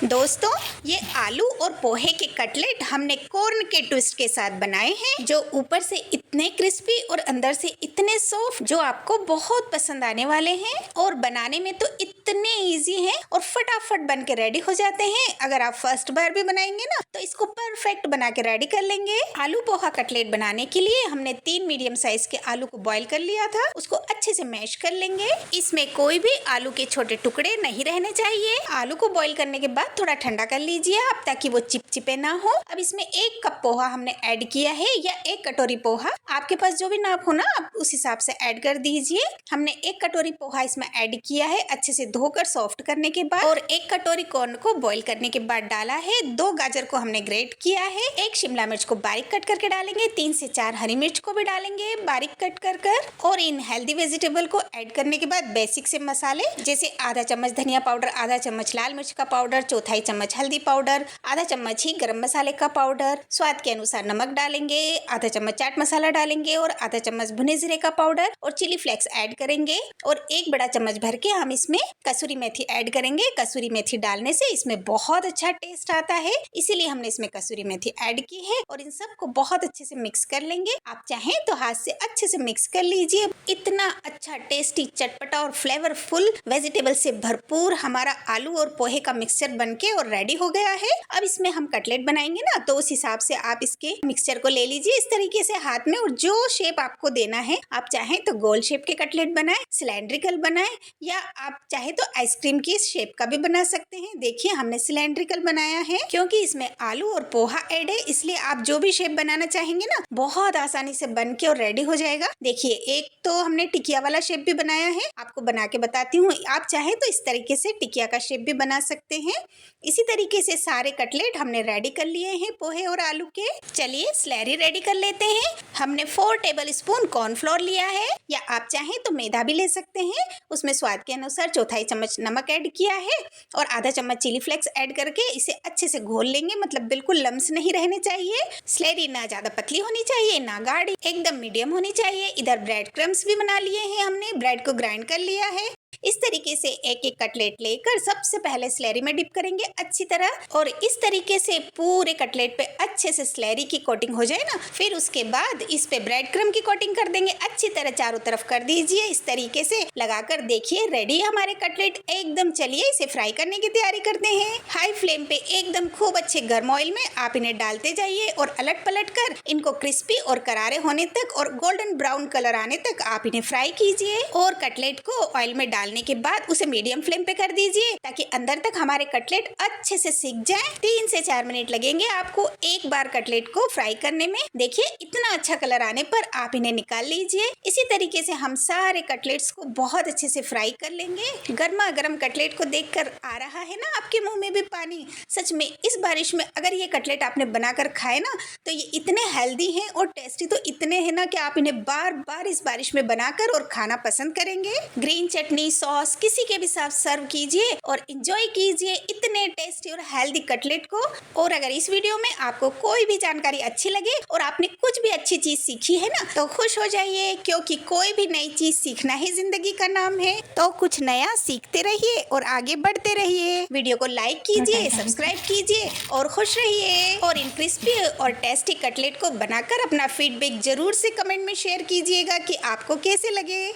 दोस्तों, ये आलू और पोहे के कटलेट हमने कॉर्न के ट्विस्ट के साथ बनाए हैं, जो ऊपर से इतने क्रिस्पी और अंदर से इतने सॉफ्ट, जो आपको बहुत पसंद आने वाले हैं। और बनाने में तो इतने इजी हैं और फटाफट बन के रेडी हो जाते हैं। अगर आप फर्स्ट बार भी बनाएंगे ना, तो इसको परफेक्ट बना के रेडी कर लेंगे। आलू पोहा कटलेट बनाने के लिए हमने 3 मीडियम साइज के आलू को बॉईल कर लिया था। उसको अच्छे से मैश कर लेंगे। इसमें कोई भी आलू के छोटे टुकड़े नहीं रहने चाहिए। आलू को बॉईल करने के बाद थोड़ा ठंडा कर लीजिए आप, ताकि वो चिपचिपे ना हो। अब इसमें 1 कप पोहा हमने ऐड किया है, या 1 कटोरी पोहा, आपके पास जो भी नाप हो ना, आप उस हिसाब से ऐड कर दीजिए। हमने 1 कटोरी पोहा इसमें ऐड किया है, अच्छे से धोकर सॉफ्ट करने के बाद। और 1 कटोरी कॉर्न को बॉईल करने के बाद डाला है। 2 गाजर को हमने ग्रेट किया है। 1 शिमला मिर्च को बारीक कट करके डालेंगे। 3 से 4 हरी मिर्च को भी डालेंगे बारीक कट कर। और इन हेल्दी वेजिटेबल को ऐड करने के बाद बेसिक से मसाले, जैसे आधा चम्मच धनिया पाउडर, आधा चम्मच लाल मिर्च का पाउडर, चौथाई चम्मच हल्दी पाउडर, आधा चम्मच ही गरम मसाले का पाउडर, स्वाद के अनुसार नमक डालेंगे, आधा चम्मच चाट मसाला डालेंगे और आधा चम्मच भुने जीरे का पाउडर और चिली फ्लेक्स ऐड करेंगे। और 1 बड़ा चम्मच भर के हम इसमें कसूरी मेथी ऐड करेंगे। कसूरी मेथी डालने से इसमें बहुत अच्छा टेस्ट आता है, इसीलिए हमने इसमें कसूरी मेथी ऐड की है। और इन सबको बहुत अच्छे से मिक्स कर लेंगे। आप चाहें तो हाथ से अच्छे से मिक्स कर लीजिए। इतना अच्छा टेस्टी, चटपटा और फ्लेवरफुल वेजिटेबल से भरपूर हमारा आलू और पोहे का मिक्सचर बनके और रेडी हो गया है। अब इसमें हम कटलेट बनाएंगे ना, तो उस हिसाब से आप इसके मिक्सचर को ले लीजिए इस तरीके से हाथ में, और जो शेप आपको देना है, आप चाहें तो गोल शेप के कटलेट बनाएं, सिलेंड्रिकल बनाएं, या आप चाहे तो आइसक्रीम की शेप का भी बना सकते हैं। देखिए, हमने सिलेंड्रिकल बनाया है, क्योंकि इसमें आलू और पोहा ऐड है, इसलिए आप जो भी शेप बनाना चाहेंगे ना, बहुत आसानी से बन के और रेडी हो जाएगा। देखिए, एक तो हमने टिकिया वाला शेप भी बनाया है, आपको बना के बताती हूँ। आप चाहे तो इस तरीके से टिकिया का शेप भी बना सकते हैं। इसी तरीके से सारे कटलेट हमने रेडी कर लिए हैं पोहे और आलू के। चलिए स्लैरी रेडी कर लेते हैं। हमने 4 टेबल स्पून कॉर्नफ्लोर लिया है, या आप चाहें तो मैदा भी ले सकते हैं। उसमें स्वाद के अनुसार चौथाई चम्मच नमक ऐड किया है और आधा चम्मच चिली फ्लेक्स ऐड करके इसे अच्छे से घोल लेंगे। मतलब बिल्कुल लम्स नहीं रहने चाहिए। स्लैरी ना ज्यादा पतली होनी चाहिए, ना गाढ़ी, एकदम मीडियम होनी चाहिए। इधर ब्रेड क्रम्स भी बना लिए हैं, हमने ब्रेड को ग्राइंड कर लिया है। इस तरीके से एक एक कटलेट लेकर सबसे पहले स्लैरी में डिप करेंगे अच्छी तरह, और इस तरीके से पूरे कटलेट पे अच्छे से स्लैरी की कोटिंग हो जाए ना, फिर उसके बाद इस पे ब्रेड क्रम्ब की कोटिंग कर देंगे। अच्छी तरह चारों तरफ कर दीजिए। इस तरीके से लगाकर देखिए, रेडी हमारे कटलेट एकदम। चलिए इसे फ्राई करने की तैयारी करते हैं। हाई फ्लेम पे एकदम खूब अच्छे गर्म ऑयल में आप इन्हें डालते जाइए और अलट पलट कर इनको क्रिस्पी और करारे होने तक और गोल्डन ब्राउन कलर आने तक आप इन्हें फ्राई कीजिए। और कटलेट को ऑयल में डालने के बाद उसे मीडियम फ्लेम पे कर दीजिए, ताकि अंदर तक हमारे कटलेट अच्छे से सिक जाए। 3 से 4 मिनट लगेंगे आपको एक बार कटलेट को फ्राई करने में। देखिए, इतना अच्छा कलर आने पर आप इन्हें निकाल लीजिए। इसी तरीके से हम सारे कटलेट्स को बहुत अच्छे से फ्राई कर लेंगे। गर्मा गर्म कटलेट को देखकर आ रहा है ना आपके मुंह में भी पानी। सच में इस बारिश में अगर ये कटलेट आपने बनाकर खाए ना, तो ये इतने हेल्दी हैं और टेस्टी तो इतने हैं ना, कि आप इन्हें बार बार इस बारिश में बनाकर और खाना पसंद करेंगे। ग्रीन चटनी, सॉस, किसी के भी साथ सर्व कीजिए और एंजॉय कीजिए इतने टेस्टी और हेल्दी कटलेट को। और अगर इस वीडियो में आपको कोई भी जानकारी अच्छी लगे और आपने कुछ भी अच्छी चीज सीखी है ना, तो खुश हो जाइए, क्योंकि कोई भी नई चीज सीखना ही जिंदगी का नाम है। तो कुछ नया सीखते रहिए और आगे बढ़ते रहिए। वीडियो को लाइक कीजिए, सब्सक्राइब कीजिए और खुश रहिए। और इन क्रिस्पी और टेस्टी कटलेट को बनाकर अपना फीडबैक जरूर से कमेंट में शेयर कीजिएगा कि आपको कैसे लगे।